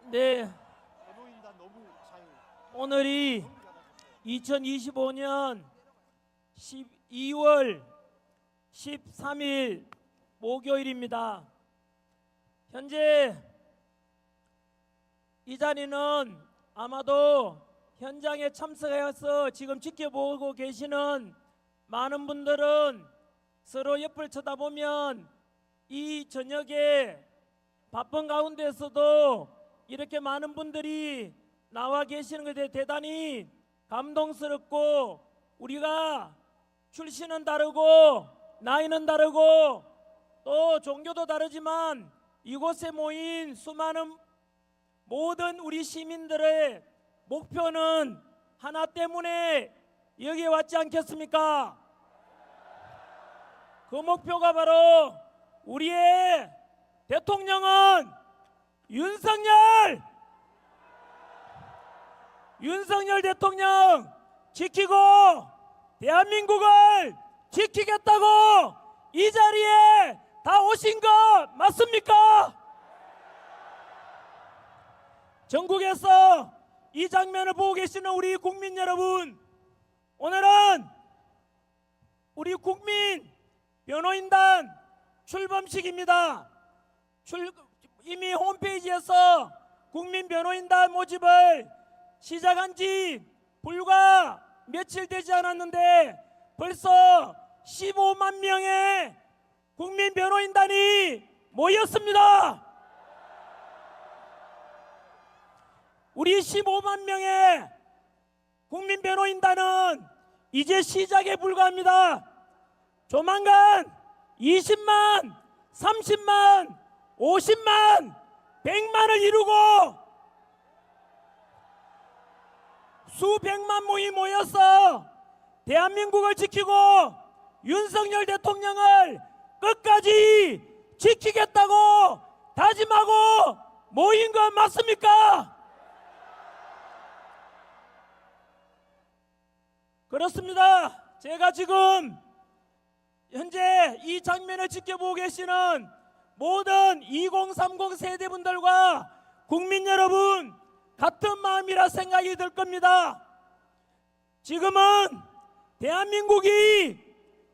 네, 오늘이 2025년 12월 13일 목요일입니다. 현재 이 자리는 아마도 현장에 참석해서 지금 지켜보고 계시는 많은 분들은 서로 옆을 쳐다보면 이 저녁에 바쁜 가운데서도 이렇게 많은 분들이 나와 계시는 것에 대단히 감동스럽고, 우리가 출신은 다르고 나이는 다르고 또 종교도 다르지만 이곳에 모인 수많은 모든 우리 시민들의 목표는 하나 때문에 여기에 왔지 않겠습니까? 그 목표가 바로 우리의 대통령은 윤석열 대통령 지키고 대한민국을 지키겠다고 이 자리에 다 오신 거 맞습니까? 전국에서 이 장면을 보고 계시는 우리 국민 여러분, 오늘은 우리 국민 변호인단 출범식입니다. 이미 홈페이지에서 국민 변호인단 모집을 시작한 지 불과 며칠 되지 않았는데 벌써 15만 명의 국민 변호인단이 모였습니다. 우리 15만 명의 국민 변호인단은 이제 시작에 불과합니다. 조만간 20만, 30만, 50만, 100만을 이루고 수백만 명이 모여서 대한민국을 지키고 윤석열 대통령을 끝까지 지키겠다고 다짐하고 모인 것 맞습니까? 그렇습니다. 제가 지금 현재 이 장면을 지켜보고 계시는 모든 2030 세대분들과 국민 여러분 같은 마음이라 생각이 들 겁니다. 지금은 대한민국이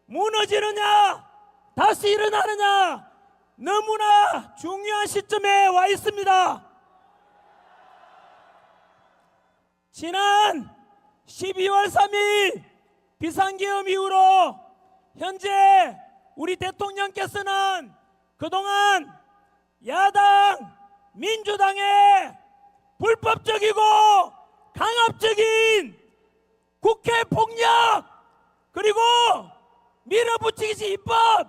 무너지느냐 다시 일어나느냐 너무나 중요한 시점에 와 있습니다. 지난 12월 3일 비상계엄 이후로 현재 우리 대통령께서는 그동안 야당 민주당의 불법적이고 강압적인 국회 폭력 그리고 밀어붙이기 입법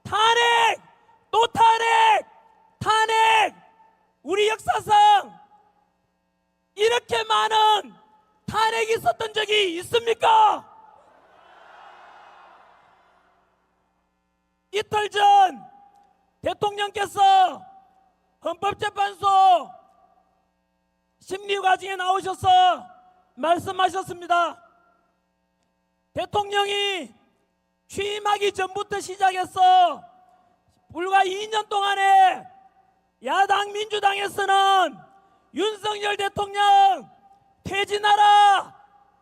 탄핵 또 탄핵 우리 역사상 이렇게 많은 탄핵이 있었던 적이 있습니까? 이틀 전 대통령께서 헌법재판소 심리과정에 나오셔서 말씀하셨습니다. 대통령이 취임하기 전부터 시작해서 불과 2년 동안에 야당 민주당에서는 윤석열 대통령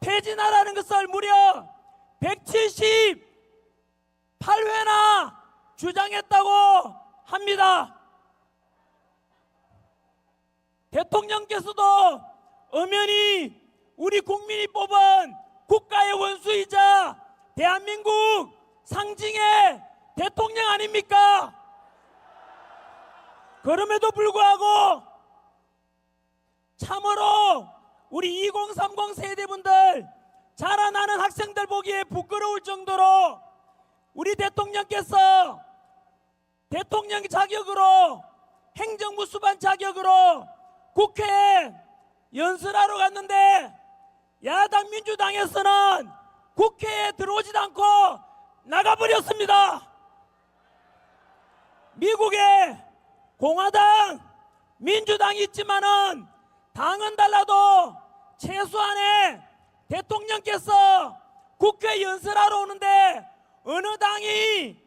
퇴진하라는 것을 무려 178회나 주장했다고 합니다. 대통령께서도 엄연히 우리 국민이 뽑은 국가의 원수이자 대한민국 상징의 대통령 아닙니까? 그럼에도 불구하고 참으로 우리 2030 세대분들 자라나는 학생들 보기에 부끄러울 정도로 우리 대통령께서 대통령 자격으로 행정부 수반 자격으로 국회에 연설하러 갔는데 야당 민주당에서는 국회에 들어오지도 않고 나가버렸습니다. 미국에 공화당 민주당이 있지만은 당은 달라도 최소한의 대통령께서 국회 연설하러 오는데 어느 당이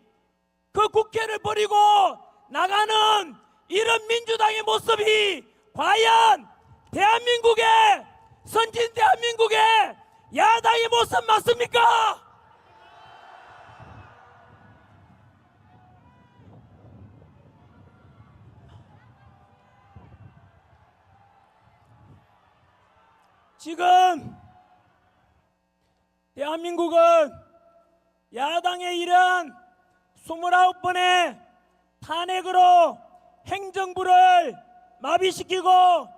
그 국회를 버리고 나가는 이런 민주당의 모습이 과연 대한민국의 선진 대한민국의 야당의 모습 맞습니까? 지금 대한민국은 야당의 이런 29번의 탄핵으로 행정부를 마비시키고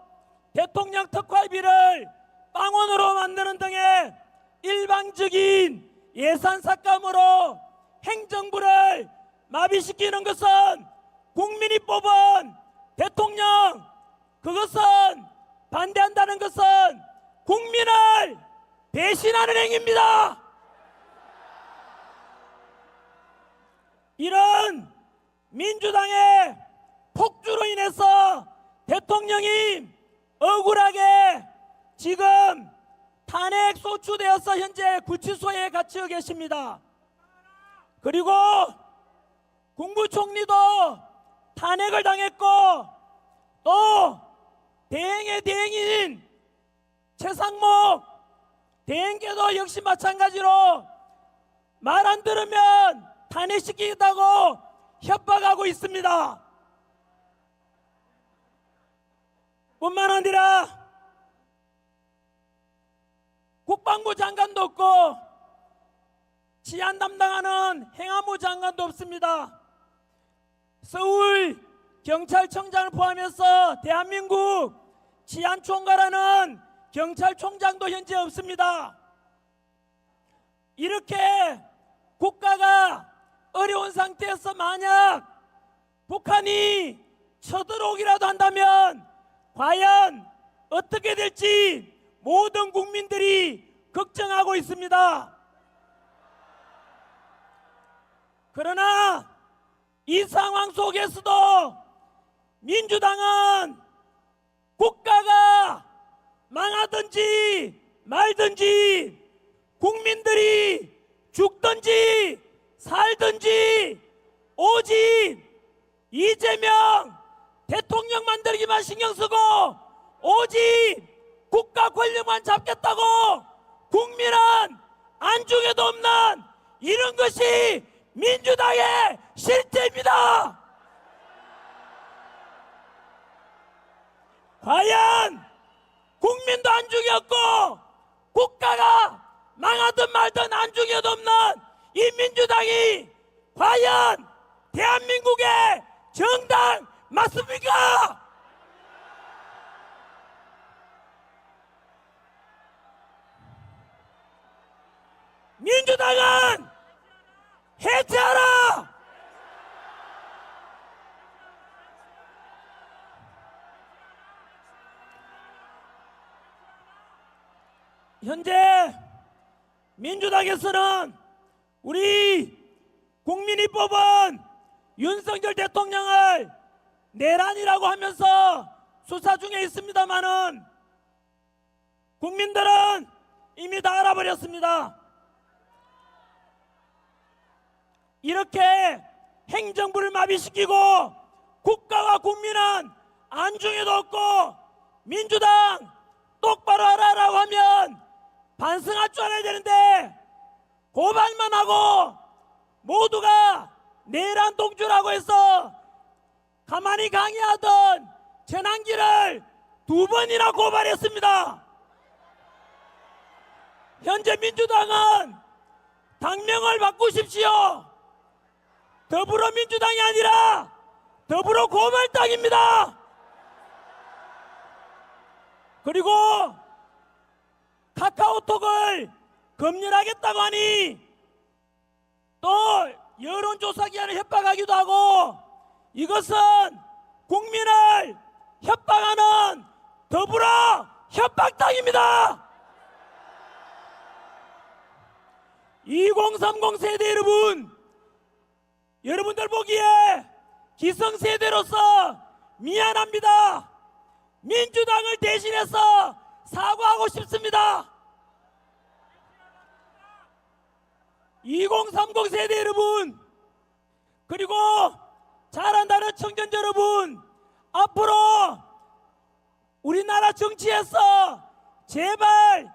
대통령 특활비를 빵원으로 만드는 등의 일방적인 예산 삭감으로 행정부를 마비시키는 것은 국민이 뽑은 대통령, 그것은 반대한다는 것은 국민을 배신하는 행위입니다. 이런 민주당의 폭주로 인해서 대통령이 억울하게 지금 탄핵 소추되어서 현재 구치소에 갇혀 계십니다. 그리고 국무총리도 탄핵을 당했고 또 대행의 대행인 최상목 대행께도 역시 마찬가지로 말 안 들으면 탄핵시키겠다고 협박하고 있습니다. 뿐만 아니라 국방부 장관도 없고 치안 담당하는 행안부 장관도 없습니다. 서울 경찰청장을 포함해서 대한민국 치안총괄하는 경찰총장도 현재 없습니다. 이렇게 국가가 어려운 상태에서 만약 북한이 쳐들어오기라도 한다면 과연 어떻게 될지 모든 국민들이 걱정하고 있습니다. 그러나 이 상황 속에서도 민주당은 국가가 망하든지 말든지 국민들이 죽든지 살든지 오직 이재명 대통령 만들기만 신경 쓰고 오직 국가 권력만 잡겠다고 국민은 안중에도 없는 이런 것이 민주당의 실체입니다. 과연 국민도 안중에 없고 국가가 망하든 말든 안중에도 없는 이 민주당이 과연 대한민국의 정당 맞습니까? 민주당은 해체하라! 현재 민주당에서는 우리 국민이 뽑은 윤석열 대통령을 내란이라고 하면서 수사 중에 있습니다마는 국민들은 이미 다 알아버렸습니다. 이렇게 행정부를 마비시키고 국가와 국민은 안중에도 없고 민주당 똑바로 하라고 하면 반성할 줄 알아야 되는데 고발만 하고 모두가 내란 동조라고 해서 가만히 강의하던 전환기를 2번이나 고발했습니다. 현재 민주당은 당명을 바꾸십시오. 더불어민주당이 아니라 더불어고발당입니다. 그리고 카카오톡을 검열하겠다고 하니 또 여론조사기관을 협박하기도 하고 이것은 국민을 협박하는 더불어 협박당입니다. 2030 세대 여러분, 여러분들 보기에 기성세대로서 미안합니다. 민주당을 대신해서 사과하고 싶습니다. 2030 세대 여러분, 그리고 잘한다는 청년 여러분, 앞으로 우리나라 정치에서 제발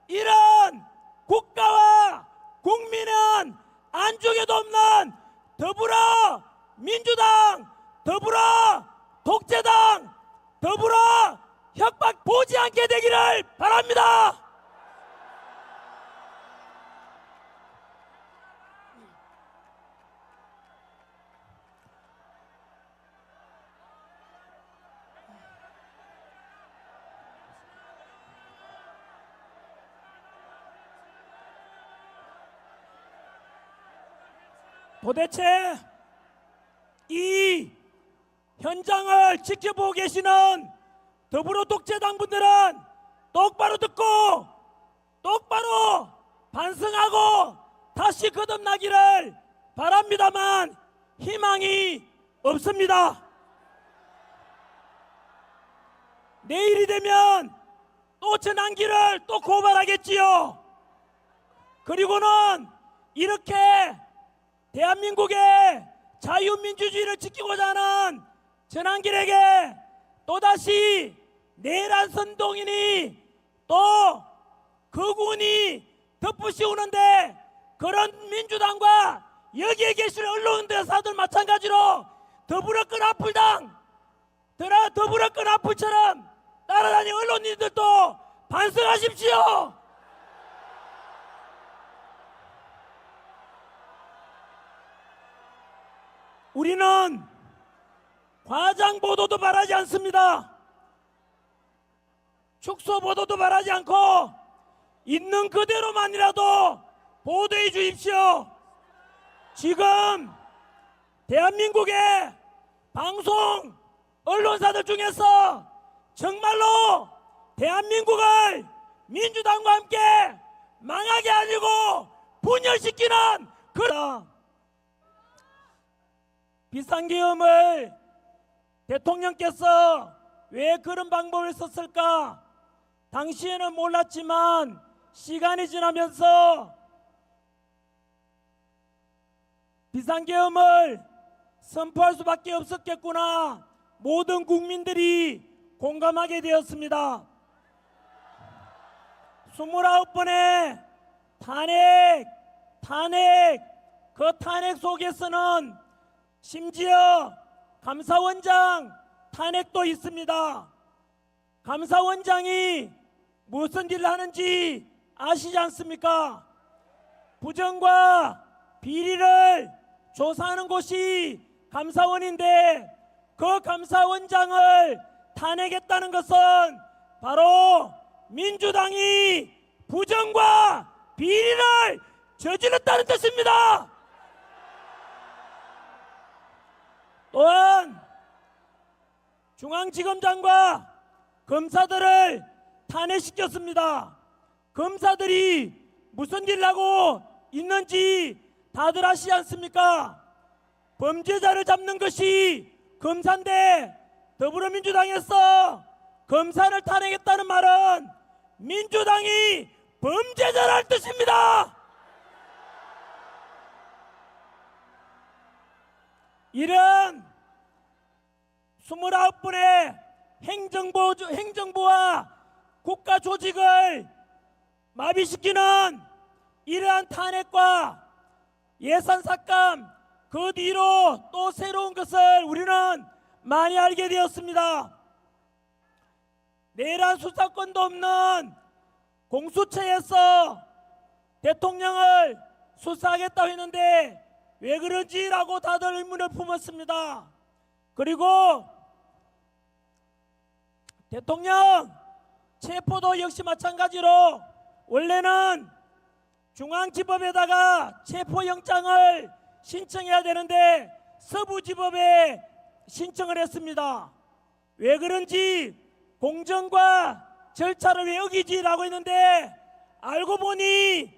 이런 국가와 국민은 안중에도 없는 더불어 민주당, 더불어 독재당, 더불어 협박 보지 않게 되기를 바랍니다. 도대체 이 현장을 지켜보고 계시는 더불어 독재당 분들은 똑바로 듣고 똑바로 반성하고 다시 거듭나기를 바랍니다만 희망이 없습니다. 내일이 되면 또 전환기를 또 고발하겠지요. 그리고는 이렇게 대한민국의 자유민주주의를 지키고자 하는 전환길에게 또다시 내란 선동인이 또 거군이 덧붙이우는데 그런 민주당과 여기에 계신 언론대사들 마찬가지로 더불어 끈아풀당 더불어 끈아풀처럼 따라다니는 언론인들도 반성하십시오. 우리는 과장 보도도 바라지 않습니다. 축소 보도도 바라지 않고 있는 그대로만이라도 보도해 주십시오. 지금 대한민국의 방송 언론사들 중에서 정말로 대한민국을 민주당과 함께 망하게 하려고 분열시키는 그런 비상계엄을 대통령께서 왜 그런 방법을 썼을까? 당시에는 몰랐지만 시간이 지나면서 비상계엄을 선포할 수밖에 없었겠구나. 모든 국민들이 공감하게 되었습니다. 29번의 탄핵, 그 탄핵 속에서는 심지어 감사원장 탄핵도 있습니다. 감사원장이 무슨 일을 하는지 아시지 않습니까? 부정과 비리를 조사하는 곳이 감사원인데 그 감사원장을 탄핵했다는 것은 바로 민주당이 부정과 비리를 저질렀다는 뜻입니다. 또한 중앙지검장과 검사들을 탄핵시켰습니다. 검사들이 무슨 일을 하고 있는지 다들 아시지 않습니까? 범죄자를 잡는 것이 검사인데 더불어민주당에서 검사를 탄핵했다는 말은 민주당이 범죄자라는 뜻입니다. 이런 29분의 행정부와 국가조직을 마비시키는 이러한 탄핵과 예산삭감 그 뒤로 또 새로운 것을 우리는 많이 알게 되었습니다. 내란 수사권도 없는 공수처에서 대통령을 수사하겠다고 했는데 왜 그런지라고 다들 의문을 품었습니다. 그리고 대통령 체포도 역시 마찬가지로 원래는 중앙지법에다가 체포영장을 신청해야 되는데 서부지법에 신청을 했습니다. 왜 그런지 공정과 절차를 왜 어기지라고 했는데 알고 보니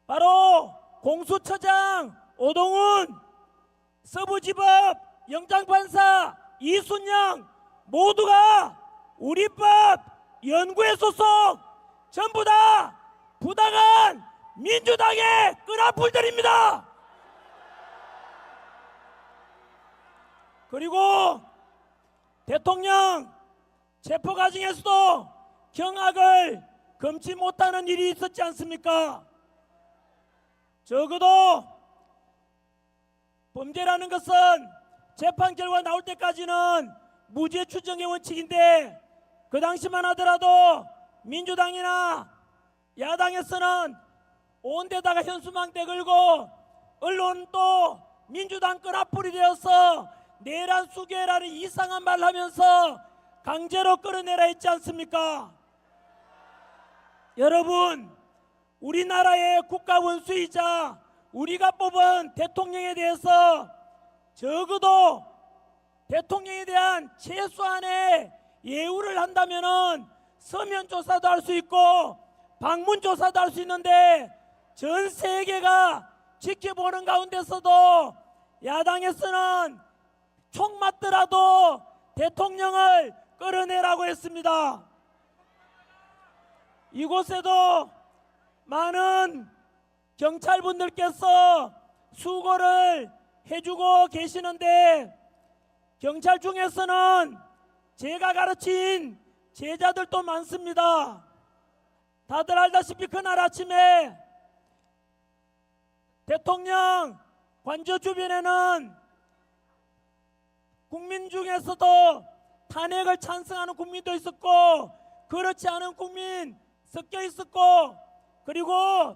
바로 공수처장 오동훈, 서부지법 영장판사 이순영 모두가 우리법 연구회 소속 전부 다 부당한 민주당의 끈아풀들입니다. 그리고 대통령 체포 과정에서도 경악을 금치 못하는 일이 있었지 않습니까? 적어도 범죄라는 것은 재판 결과 나올 때까지는 무죄 추정의 원칙인데, 그 당시만 하더라도 민주당이나 야당에서는 온 데다가 현수막대 걸고 언론도 민주당 끈앞풀이 되어서 내란 수괴라는 이상한 말 하면서 강제로 끌어내라 했지 않습니까? 여러분, 우리나라의 국가 원수이자 우리가 뽑은 대통령에 대해서 적어도 대통령에 대한 최소한의 예우를 한다면은 서면 조사도 할 수 있고 방문 조사도 할 수 있는데, 전 세계가 지켜보는 가운데서도 야당에서는 총 맞더라도 대통령을 끌어내라고 했습니다. 이곳에도 많은 경찰분들께서 수고를 해주고 계시는데, 경찰 중에서는 제가 가르친 제자들도 많습니다. 다들 알다시피 그날 아침에 대통령 관저 주변에는 국민 중에서도 탄핵을 찬성하는 국민도 있었고 그렇지 않은 국민 섞여 있었고, 그리고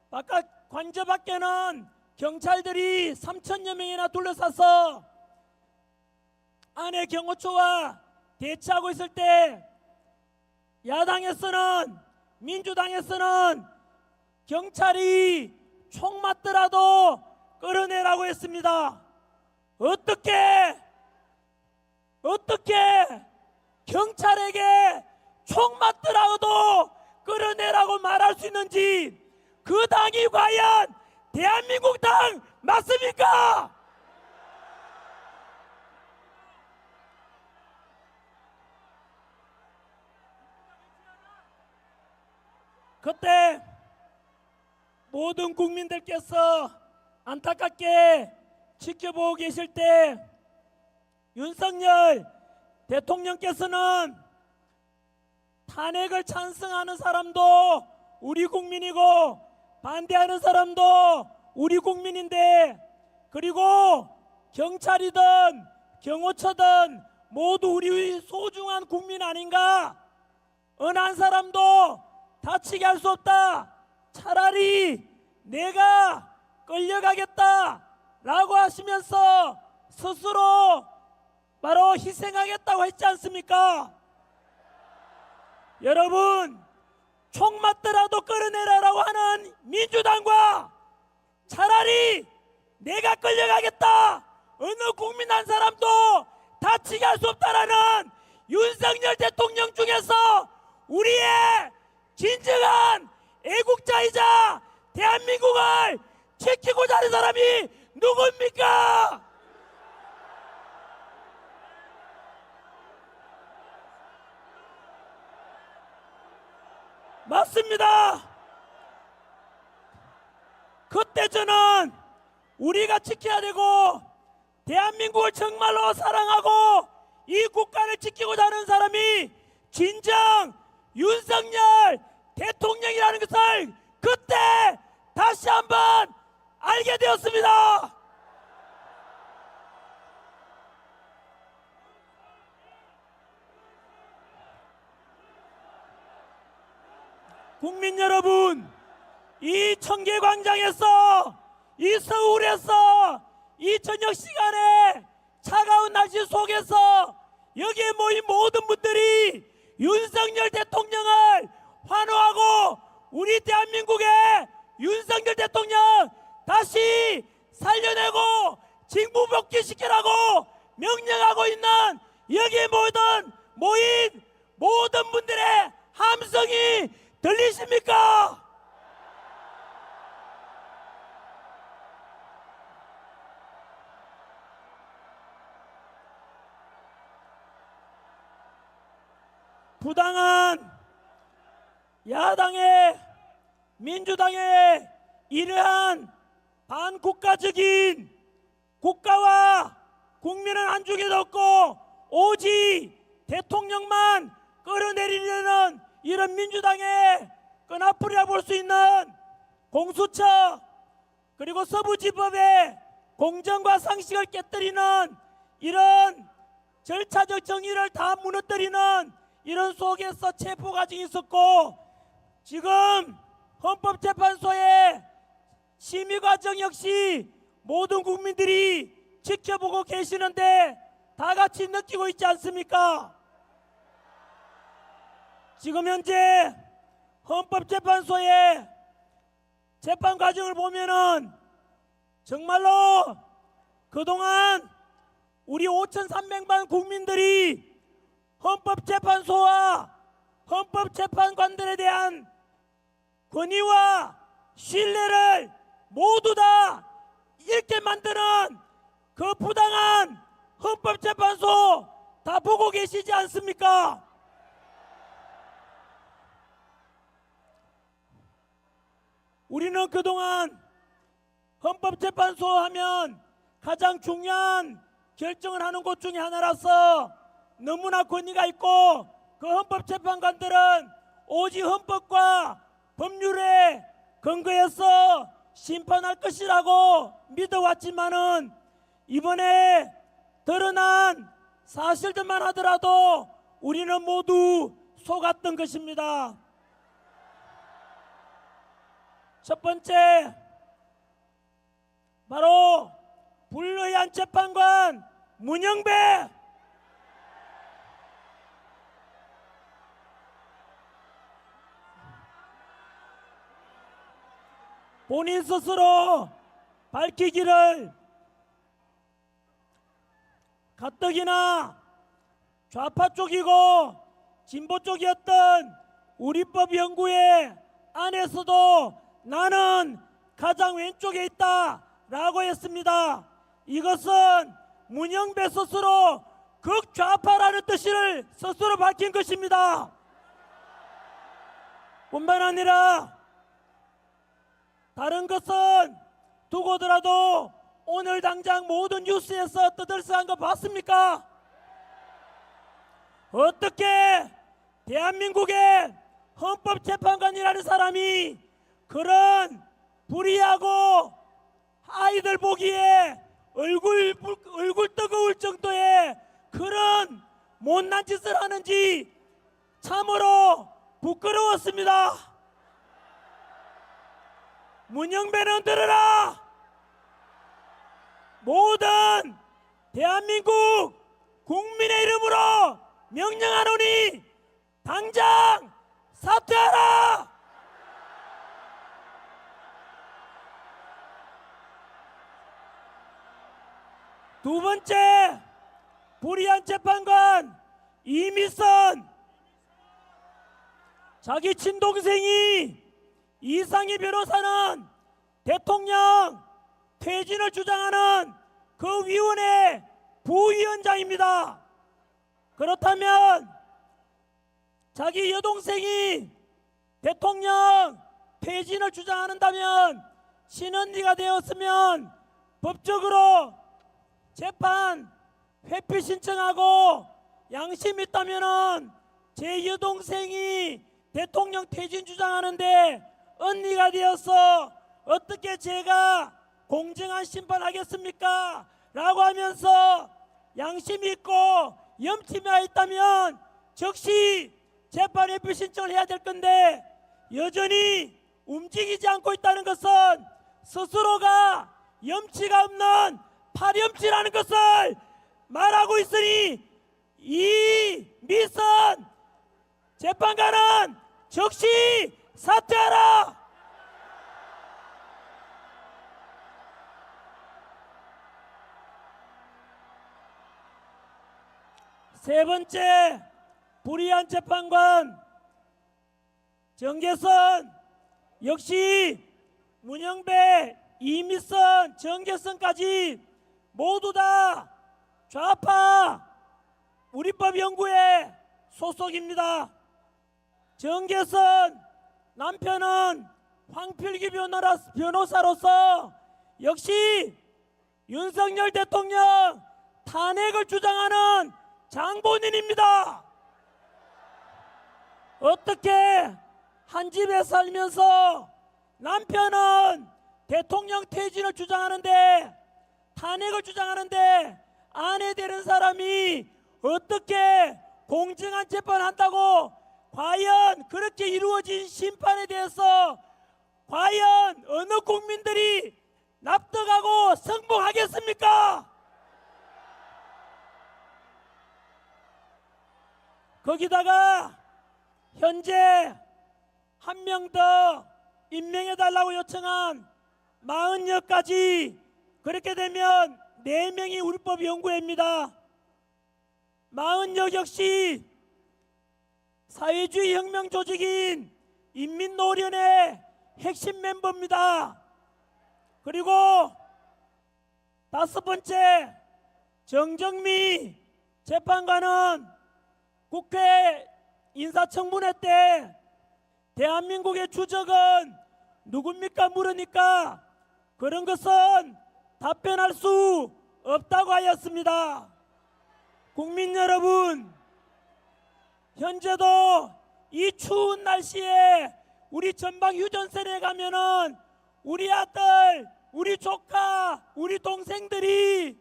바깥 관저 밖에는 경찰들이 3,000여 명이나 둘러싸서 안에 경호처와 대치하고 있을 때, 야당에서는 민주당에서는 경찰이 총 맞더라도 끌어내라고 했습니다. 어떻게 경찰에게 총 맞더라도 끌어내라고 말할 수 있는지, 그 당이 과연 대한민국 당 맞습니까? 그때 모든 국민들께서 안타깝게 지켜보고 계실 때, 윤석열 대통령께서는 탄핵을 찬성하는 사람도 우리 국민이고 반대하는 사람도 우리 국민인데, 그리고 경찰이든 경호처든 모두 우리 소중한 국민 아닌가? 어느 한 사람도 다치게 할 수 없다. 차라리 내가 끌려가겠다라고 하시면서 스스로 바로 희생하겠다고 했지 않습니까? 여러분, 총 맞더라도 끌어내라라고 하는 민주당과 차라리 내가 끌려가겠다, 어느 국민 한 사람도 다치게 할 수 없다라는 윤석열 대통령 중에서 우리의 진정한 애국자이자 대한민국을 지키고자 하는 사람이 누굽니까? 맞습니다. 그때 저는 우리가 지켜야 되고 대한민국을 정말로 사랑하고 이 국가를 지키고자 하는 사람이 진정 윤석열 대통령이라는 것을 그때 다시 한번 알게 되었습니다. 국민 여러분, 이 청계광장에서, 이 서울에서 이 저녁 시간에 차가운 날씨 속에서 여기에 모인 모든 분들이 윤석열 대통령을 환호하고 우리 대한민국의 윤석열 대통령 다시 살려내고 징부복귀시키라고 명령하고 있는 여기에 모인 모든 분들의 함성이 들리십니까? 부당한 야당의 민주당의 이러한 반국가적인 국가와 국민을 안중에도 없고 오직 대통령만 끌어내리려는 이런 민주당의 끈앞풀이라 볼 수 있는 공수처, 그리고 서부지법의 공정과 상식을 깨뜨리는 이런 절차적 정의를 다 무너뜨리는 이런 속에서 체포 과정이 있었고, 지금 헌법재판소의 심의 과정 역시 모든 국민들이 지켜보고 계시는데 다 같이 느끼고 있지 않습니까? 지금 현재 헌법재판소의 재판 과정을 보면은 정말로 그동안 우리 5,300만 국민들이 헌법재판소와 헌법재판관들에 대한 권위와 신뢰를 모두 다 잃게 만드는 그 부당한 헌법재판소 다 보고 계시지 않습니까? 우리는 그동안 헌법재판소 하면 가장 중요한 결정을 하는 곳 중에 하나라서 너무나 권위가 있고, 그 헌법재판관들은 오직 헌법과 법률에 근거해서 심판할 것이라고 믿어왔지만은 이번에 드러난 사실들만 하더라도 우리는 모두 속았던 것입니다. 첫 번째, 바로 불의한 재판관 문영배. 본인 스스로 밝히기를 가뜩이나 좌파 쪽이고 진보 쪽이었던 우리법 연구회 안에서도 나는 가장 왼쪽에 있다라고 했습니다. 이것은 문영배 스스로 극좌파라는 뜻을 스스로 밝힌 것입니다. 뿐만 아니라 다른 것은 두고더라도 오늘 당장 모든 뉴스에서 떠들썩한 거 봤습니까? 어떻게 대한민국의 헌법재판관이라는 사람이 그런 불의하고 아이들 보기에 얼굴 뜨거울 정도의 그런 못난 짓을 하는지 참으로 부끄러웠습니다. 문영배는 들으라. 모든 대한민국 국민의 이름으로 명령하노니 당장 사퇴하라. 두 번째, 불의한 재판관 이미선. 자기 친동생이 이상희 변호사는 대통령 퇴진을 주장하는 그 위원회 부위원장입니다. 그렇다면 자기 여동생이 대통령 퇴진을 주장한다면 친언니가 되었으면 법적으로 재판 회피 신청하고 양심이 있다면은 제 여동생이 대통령 퇴진 주장하는데 언니가 되어서 어떻게 제가 공정한 심판하겠습니까? 라고 하면서 양심이 있고 염치가 있다면 즉시 재판 회피 신청을 해야 될 건데 여전히 움직이지 않고 있다는 것은 스스로가 염치가 없는 파렴치라는 것을 말하고 있으니 이 미선 재판관은 즉시 사퇴하라. 세 번째, 불의한 재판관 정계선. 역시 문영배, 이미선, 정계선까지 모두 다 좌파 우리법연구회 소속입니다. 정계선 남편은 황필기 변호사로서 역시 윤석열 대통령 탄핵을 주장하는 장본인입니다. 어떻게 한 집에 살면서 남편은 대통령 퇴진을 주장하는데, 탄핵을 주장하는데, 아내 되는 사람이 어떻게 공정한 재판을 한다고, 과연 그렇게 이루어진 심판에 대해서 과연 어느 국민들이 납득하고 승복하겠습니까? 거기다가 현재 한 명 더 임명해달라고 요청한 40여까지, 그렇게 되면 4명이 울법연구회입니다. 40여 역시 사회주의 혁명 조직인 인민노련의 핵심 멤버입니다. 그리고 5번째, 정정미 재판관은 국회 인사청문회 때 대한민국의 주적은 누굽니까 물으니까 그런 것은 답변할 수 없다고 하였습니다. 국민 여러분, 현재도 이 추운 날씨에 우리 전방 휴전선에 가면은 우리 아들, 우리 조카, 우리 동생들이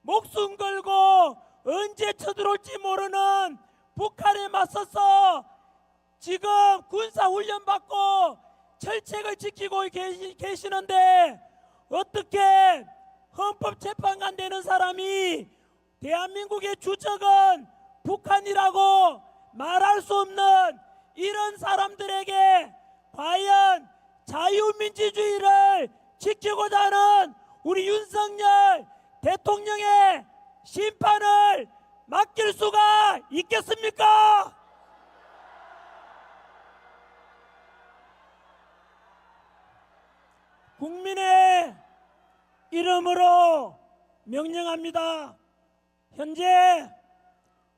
목숨 걸고 언제 쳐들어올지 모르는 북한에 맞서서 지금 군사훈련 받고 철책을 지키고 계시는데, 어떻게 헌법재판관 되는 사람이 대한민국의 주적은 북한이라고 말할 수 없는 이런 사람들에게 과연 자유민주주의를 지키고자 하는 우리 윤석열 대통령의 심판을 맡길 수가 있겠습니까? 국민의 이름으로 명령합니다. 현재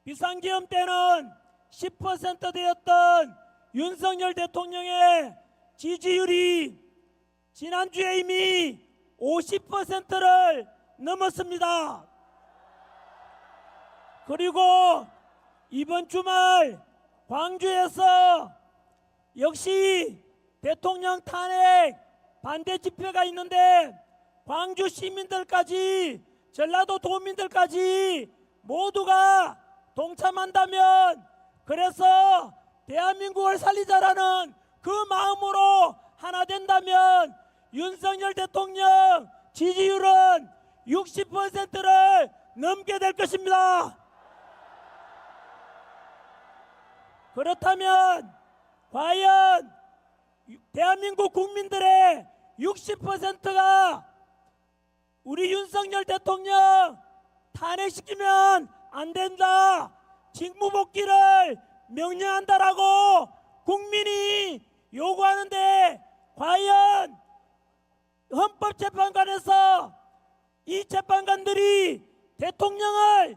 비상계엄 때는 10% 되었던 윤석열 대통령의 지지율이 지난주에 이미 50%를 넘었습니다. 그리고 이번 주말 광주에서 역시 대통령 탄핵 반대 집회가 있는데, 광주 시민들까지 전라도 도민들까지 모두가 동참한다면, 그래서 대한민국을 살리자라는 그 마음으로 하나 된다면 윤석열 대통령 지지율은 60%를 넘게 될 것입니다. 그렇다면 과연 대한민국 국민들의 60%가 우리 윤석열 대통령 탄핵시키면 안 된다, 직무복귀를 명령한다라고 국민이 요구하는데, 과연 헌법재판관에서 이 재판관들이 대통령을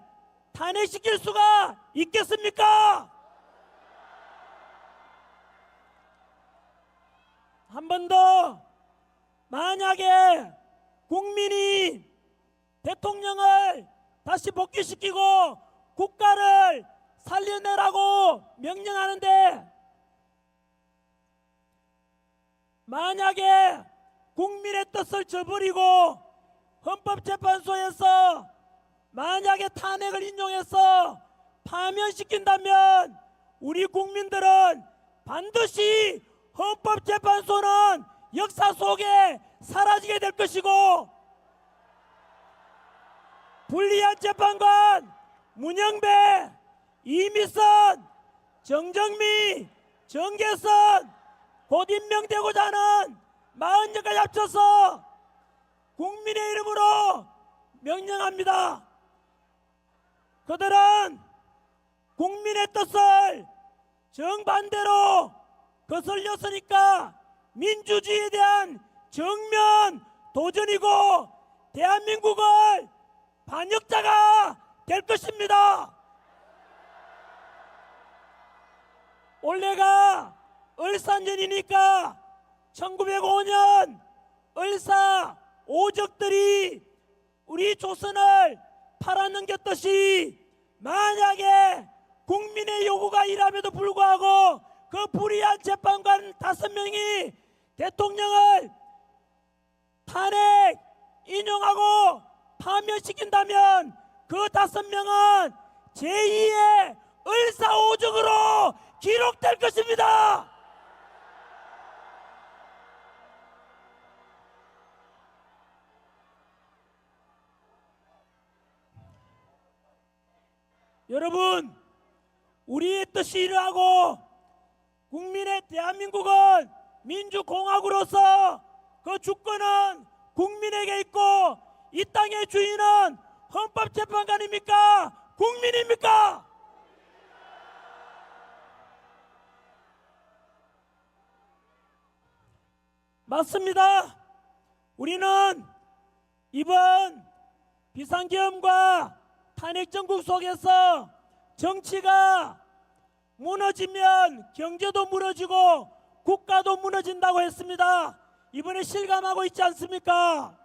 탄핵시킬 수가 있겠습니까? 한 번 더, 만약에 국민이 대통령을 다시 복귀시키고 국가를 살려내라고 명령하는데, 만약에 국민의 뜻을 저버리고 헌법재판소에서 만약에 탄핵을 인용해서 파면시킨다면 우리 국민들은 반드시 헌법재판소는 역사 속에 사라지게 될 것이고, 불리한 재판관 문영배, 이미선, 정정미, 정계선 곧 임명되고자 하는 40여까지 합쳐서 국민의 이름으로 명령합니다. 그들은 국민의 뜻을 정반대로 거슬렸으니까 민주주의에 대한 정면 도전이고 대한민국을 반역자가 될 것입니다. 올해가 을사년이니까 1905년 을사 오적들이 우리 조선을 팔아넘겼듯이 만약에 국민의 요구가 이람에도 불구하고 그 불의한 재판관 5명이 대통령을 탄핵 인용하고 파면시킨다면 그 5명은 제2의 을사오적으로 기록될 것입니다. 여러분, 우리의 뜻이 이러하고 국민의 대한민국은 민주공화국으로서 그 주권은 국민에게 있고 이 땅의 주인은 헌법재판관입니까? 국민입니까? 맞습니다. 우리는 이번 비상계엄과 탄핵정국 속에서 정치가 무너지면 경제도 무너지고 국가도 무너진다고 했습니다. 이번에 실감하고 있지 않습니까?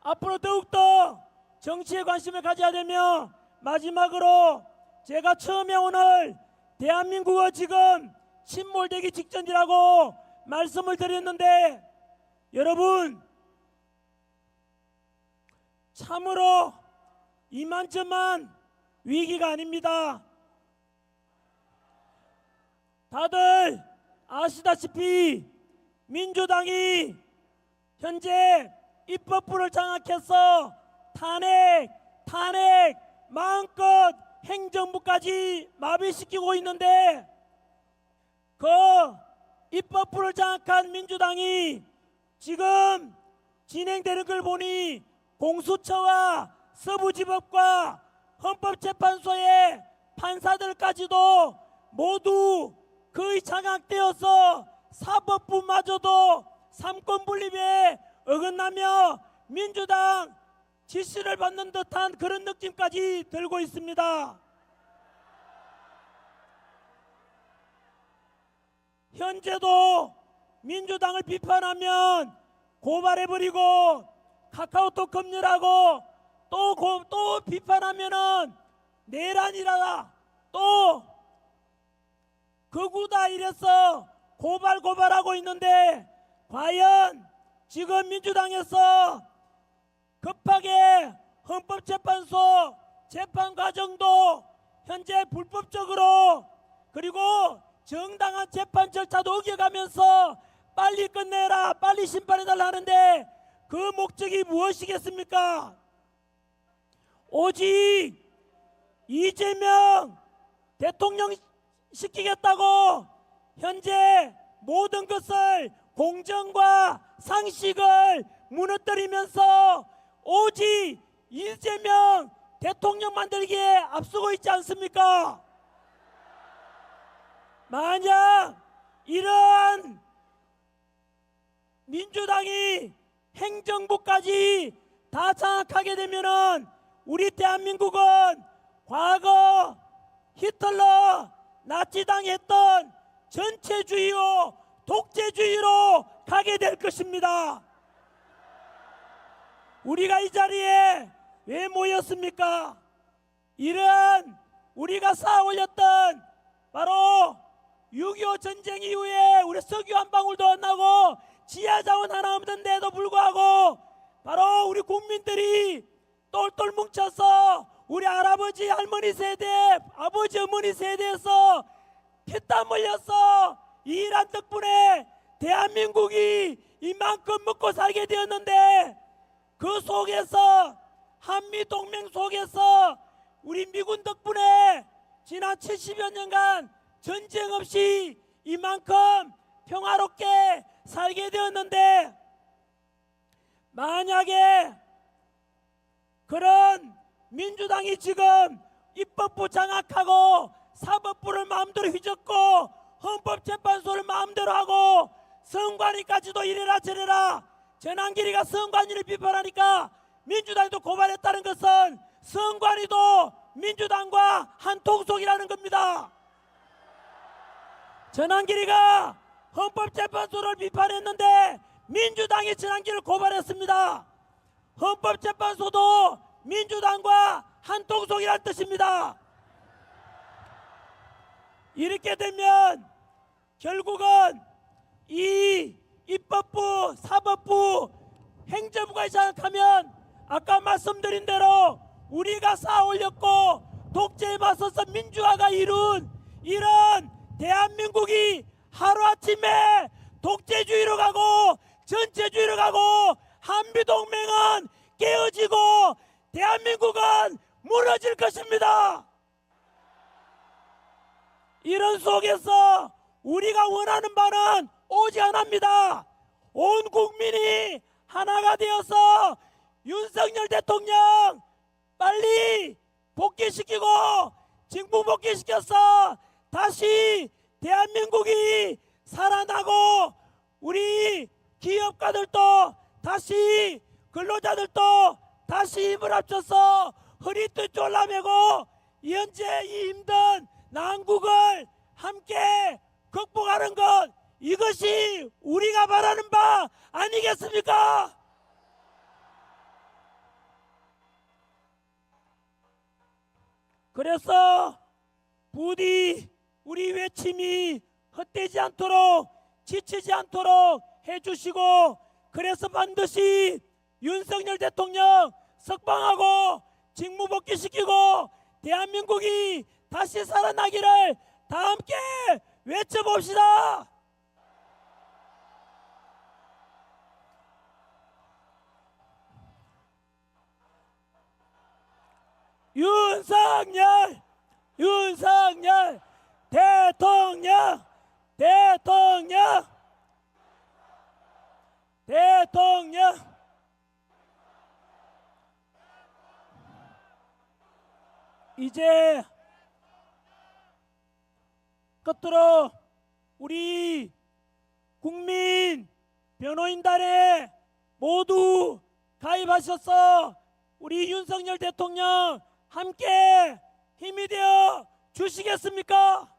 앞으로 더욱더 정치에 관심을 가져야 되며, 마지막으로 제가 처음에 오늘 대한민국은 지금 침몰되기 직전이라고 말씀을 드렸는데, 여러분 참으로 이만저만 위기가 아닙니다. 다들 아시다시피 민주당이 현재 입법부를 장악해서 탄핵 마음껏 행정부까지 마비시키고 있는데, 그 입법부를 장악한 민주당이 지금 진행되는 걸 보니 공수처와 서부지법과 헌법재판소의 판사들까지도 모두 거의 장악되어서 사법부마저도 삼권분립에 어긋나며 민주당 지시를 받는 듯한 그런 느낌까지 들고 있습니다. 현재도 민주당을 비판하면 고발해버리고 카카오톡 검열하고 또 비판하면은 내란이라 또 극우다 이래서 고발하고 있는데, 과연 지금 민주당에서 급하게 헌법재판소 재판 과정도 현재 불법적으로, 그리고 정당한 재판 절차도 어겨가면서 빨리 끝내라, 빨리 심판해달라 하는데, 그 목적이 무엇이겠습니까? 오직 이재명 대통령 시키겠다고 현재 모든 것을, 공정과 상식을 무너뜨리면서 오직 이재명 대통령 만들기에 앞서고 있지 않습니까? 만약 이러한 민주당이 행정부까지 다 장악하게 되면은 우리 대한민국은 과거 히틀러 나치당이 했던 전체주의요 독재주의로 가게 될 것입니다. 우리가 이 자리에 왜 모였습니까? 이런 우리가 쌓아 올렸던 바로 6.25 전쟁 이후에 우리 석유 한 방울도 안 나고 지하자원 하나 없는데도 불구하고 바로 우리 국민들이 똘똘 뭉쳐서 우리 할아버지 할머니 세대, 아버지 어머니 세대에서 피땀 흘려서 일한 덕분에 대한민국이 이만큼 먹고 살게 되었는데, 그 속에서 한미동맹 속에서 우리 미군 덕분에 지난 70여 년간 전쟁 없이 이만큼 평화롭게 살게 되었는데, 만약에 그런 민주당이 지금 입법부 장악하고 사법부를 마음대로 휘젓고 헌법재판소를 마음대로 하고 선관위까지도 이래라 저래라, 전한길이가 선관위를 비판하니까 민주당도 고발했다는 것은 선관위도 민주당과 한 통속이라는 겁니다. 전한길이가 헌법재판소를 비판했는데 민주당이 전한길을 고발했습니다. 헌법재판소도 민주당과 한통속이란 뜻입니다. 이렇게 되면 결국은 이 입법부, 사법부, 행정부가 장악하면 아까 말씀드린 대로 우리가 쌓아올렸고 독재에 맞서서 민주화가 이룬 이런 대한민국이 하루아침에 독재주의로 가고 전체주의로 가고 한미동맹은 깨어지고 대한민국은 무너질 것입니다. 이런 속에서 우리가 원하는 바는 오지 않습니다. 온 국민이 하나가 되어서 윤석열 대통령 빨리 복귀시키고 직무 복귀시켜서 다시 대한민국이 살아나고 우리 기업가들도 다시 근로자들도 다시 힘을 합쳐서 허리띠 졸라매고 현재 이 힘든 난국을 함께 극복하는 것, 이것이 우리가 바라는 바 아니겠습니까? 그래서 부디 우리 외침이 헛되지 않도록 지치지 않도록 해주시고, 그래서 반드시 윤석열 대통령 석방하고 직무 복귀시키고 대한민국이 다시 살아나기를 다 함께 외쳐봅시다. 윤석열, 윤석열 대통령, 대통령, 대통령. 이제 끝으로 우리 국민 변호인단에 모두 가입하셔서 우리 윤석열 대통령 함께 힘이 되어 주시겠습니까?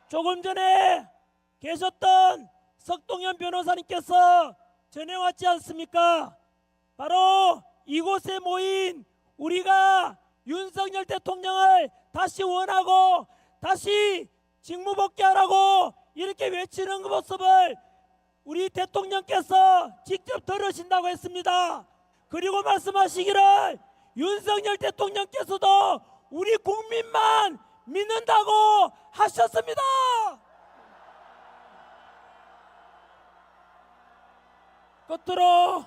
조금 전에 계셨던 석동현 변호사님께서 전해왔지 않습니까? 바로 이곳에 모인 우리가 윤석열 대통령을 다시 원하고 다시 직무복귀하라고 이렇게 외치는 그 모습을 우리 대통령께서 직접 들으신다고 했습니다. 그리고 말씀하시기를 윤석열 대통령께서도 우리 국민만 믿는다고 하셨습니다. 끝으로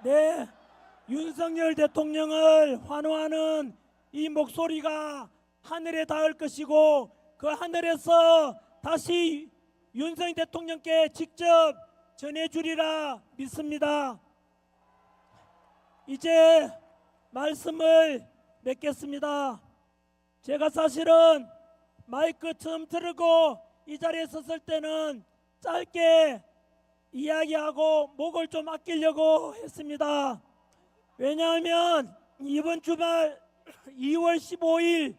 네, 윤석열 대통령을 환호하는 이 목소리가 하늘에 닿을 것이고 그 하늘에서 다시 윤석열 대통령께 직접 전해주리라 믿습니다. 이제 말씀을 맺겠습니다. 제가 사실은 마이크 처음 틀고 이 자리에 섰을 때는 짧게 이야기하고 목을 좀 아끼려고 했습니다. 왜냐하면 이번 주말 2월 15일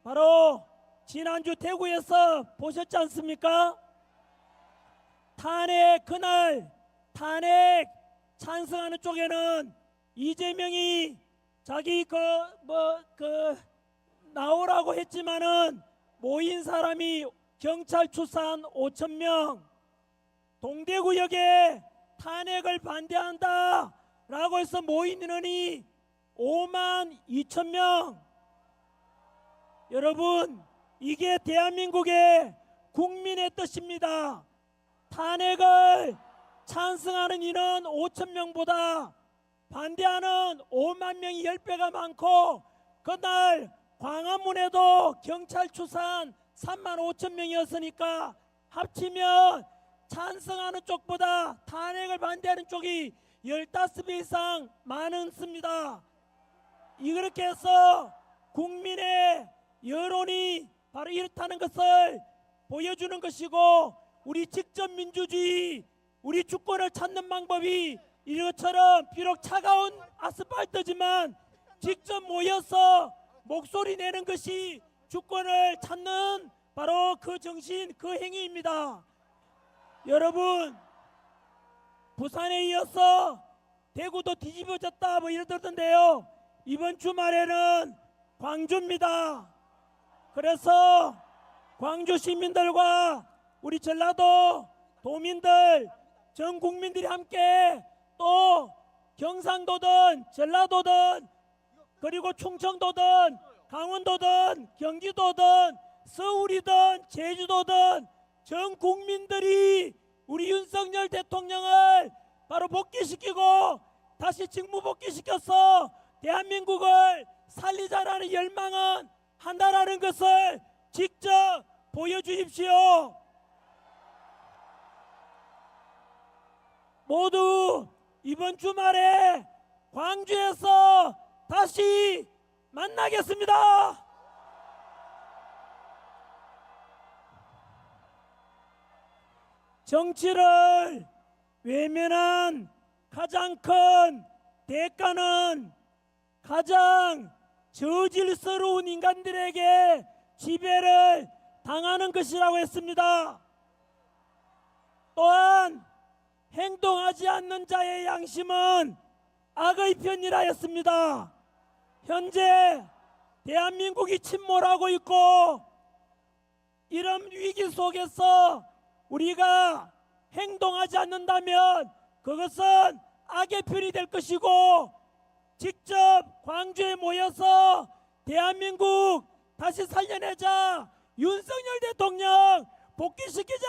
바로 지난주 대구에서 보셨지 않습니까? 탄핵 그날 탄핵 찬성하는 쪽에는 이재명이 자기 나오라고 했지만은 모인 사람이 경찰 추산 5,000명, 동대구역에 탄핵을 반대한다 라고 해서 모인 인원이 52,000명. 여러분, 이게 대한민국의 국민의 뜻입니다. 탄핵을 찬성하는 인원 5,000명보다 반대하는 5만 명이 10배가 많고, 그날 광화문에도 경찰 추산 3만 5천 명이었으니까 합치면 찬성하는 쪽보다 탄핵을 반대하는 쪽이 15배 이상 많습니다. 이렇게 해서 국민의 여론이 바로 이렇다는 것을 보여주는 것이고, 우리 직접 민주주의, 우리 주권을 찾는 방법이 이것처럼 비록 차가운 아스팔트지만 직접 모여서 목소리 내는 것이 주권을 찾는 바로 그 정신, 그 행위입니다. 여러분, 부산에 이어서 대구도 뒤집어졌다 뭐 이러던데요. 이번 주말에는 광주입니다. 그래서 광주 시민들과 우리 전라도 도민들, 전 국민들이 함께 또 경상도든 전라도든 그리고 충청도든 강원도든 경기도든 서울이든 제주도든 전 국민들이 우리 윤석열 대통령을 바로 복귀시키고 다시 직무 복귀시켜서 대한민국을 살리자라는 열망은 한다라는 것을 직접 보여주십시오. 모두 이번 주말에 광주에서 다시 만나겠습니다. 정치를 외면한 가장 큰 대가는 가장 저질스러운 인간들에게 지배를 당하는 것이라고 했습니다. 또한 행동하지 않는 자의 양심은 악의 편이라 했습니다. 현재 대한민국이 침몰하고 있고 이런 위기 속에서 우리가 행동하지 않는다면 그것은 악의 편이 될 것이고 직접 광주에 모여서 대한민국 다시 살려내자, 윤석열 대통령 복귀시키자,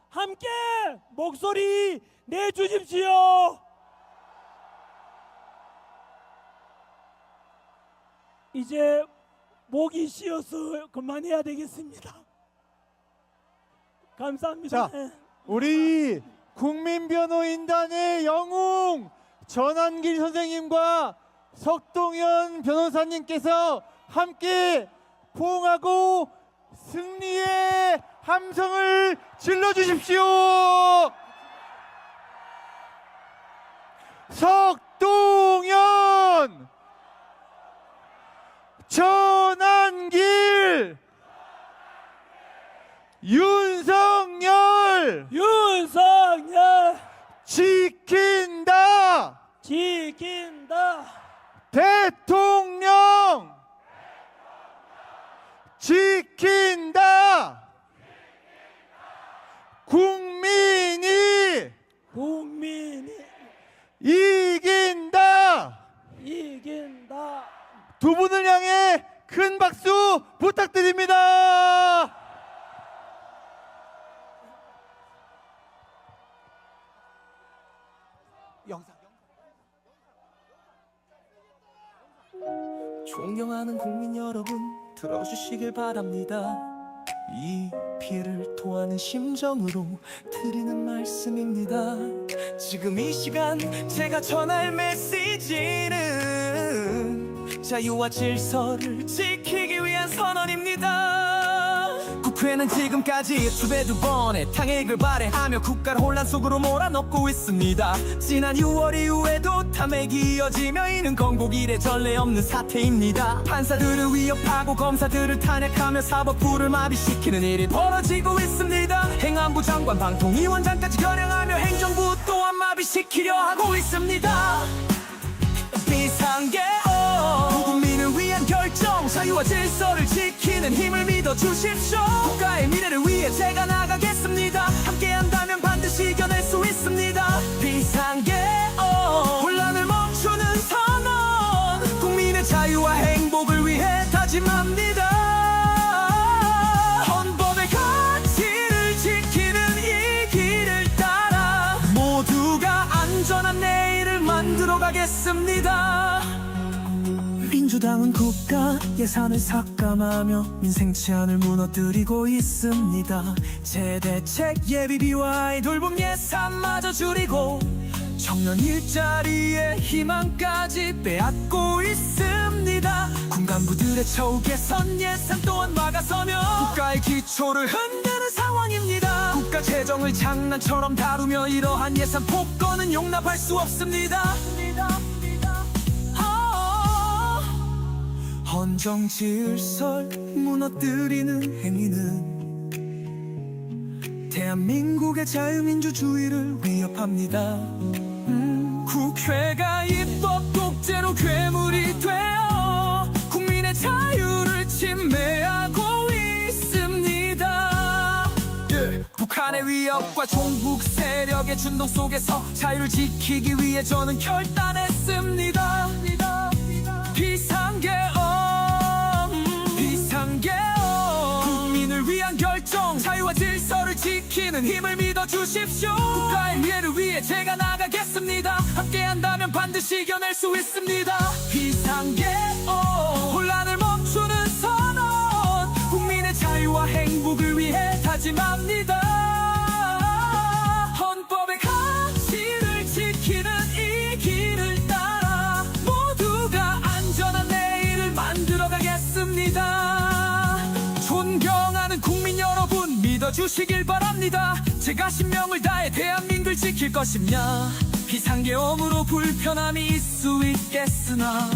함께 목소리 내주십시오. 이제 목이 쉬어서 그만해야 되겠습니다. 감사합니다. 자, 우리 국민변호인단의 영웅 전한길 선생님과 석동현 변호사님께서 함께 포옹하고 승리의 함성을 질러주십시오. 석동현, 전한길, 윤석열 지킨다. 대통령 지킨다. 국민이 이긴다. 두 분을 향해 큰 박수 부탁드립니다. 존경하는 국민 여러분, 들어주시길 바랍니다. 이 피해를 토하는 심정으로 드리는 말씀입니다. 지금 이 시간 제가 전할 메시지는 자유와 질서를 지키기 위한 선언입니다. 국회는 지금까지 수배두 번의 탕핵을 발해하며 국가를 혼란 속으로 몰아넣고 있습니다. 지난 6월 이후에도 탐핵이 이어지며 이는 건국 이래 전례 없는 사태입니다. 판사들을 위협하고 검사들을 탄핵하며 사법부를 마비시키는 일이 벌어지고 있습니다. 행안부 장관, 방통위원장까지 겨냥하며 행정부 또한 마비시키려 하고 있습니다. 비상계엄, 국민을 위한 결정, 자유와 질서를 지키는 힘을 믿어주십시오. 국가의 미래를 위해 제가 나가겠습니다. 함께한다면 반드시 이겨낼 수 있습니다. 비상계엄, 혼란을 멈추는 선언, 국민의 자유와 행복을 위해 다짐합니다. 헌법의 가치를 지키는 이 길을 따라 모두가 안전한 내일을 만들어 가겠습니다. 민주당은 국가 예산을 삭감하며 민생 제한을 무너뜨리고 있습니다. 재대책 예비비와 아이돌봄 예산마저 줄이고 청년 일자리의 희망까지 빼앗고 있습니다. 군간부들의 처우 개선 예산 또한 막아서며 국가의 기초를 흔드는 상황 상황입니다. 국가 재정을 장난처럼 다루며 이러한 예산 폭거는 용납할 수 없습니다. 헌정 질서를 무너뜨리는 행위는 대한민국의 자유민주주의를 위협합니다. 국회가 입법 독재로 괴물이 되어 국민의 자유를 침해하고 있습니다. 북한의 위협과 종북 세력의 준동 속에서 자유를 지키기 위해 저는 결단했습니다. 비상계엄 국민을 위한 결정, 자유와 질서를 지키는 힘을 믿어주십시오. 국가의 미래를 위해 제가 나가겠습니다. 함께한다면 반드시 이겨낼 수 있습니다. 비상계엄 혼란을 멈추는 선언, 국민의 자유와 행복을 위해 다짐합니다. 헌법의 가치를 지키는 이 길을 따라 모두가 안전한 내일을 만들어가겠습니다. 존경하는 국민 여러분, 믿어주시길 바랍니다. 제가 신명을 다해 대한민국을 지킬 것입니다. 비상계엄으로 불편함이 있을 수 있겠으나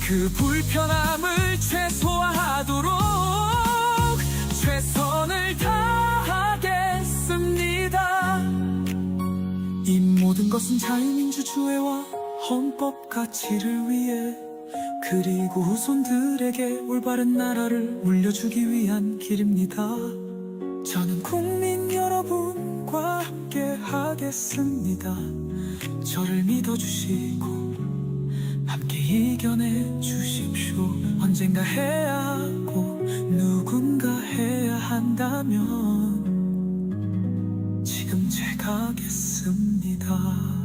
그 불편함을 최소화하도록 최선을 다하겠습니다. 이 모든 것은 자유민주주의와 헌법 가치를 위해, 그리고 후손들에게 올바른 나라를 물려주기 위한 길입니다. 저는 국민 여러분과 함께 하겠습니다. 저를 믿어주시고 함께 이겨내 주십시오. 언젠가 해야 하고 누군가 해야 한다면 지금 제가 하겠습니다.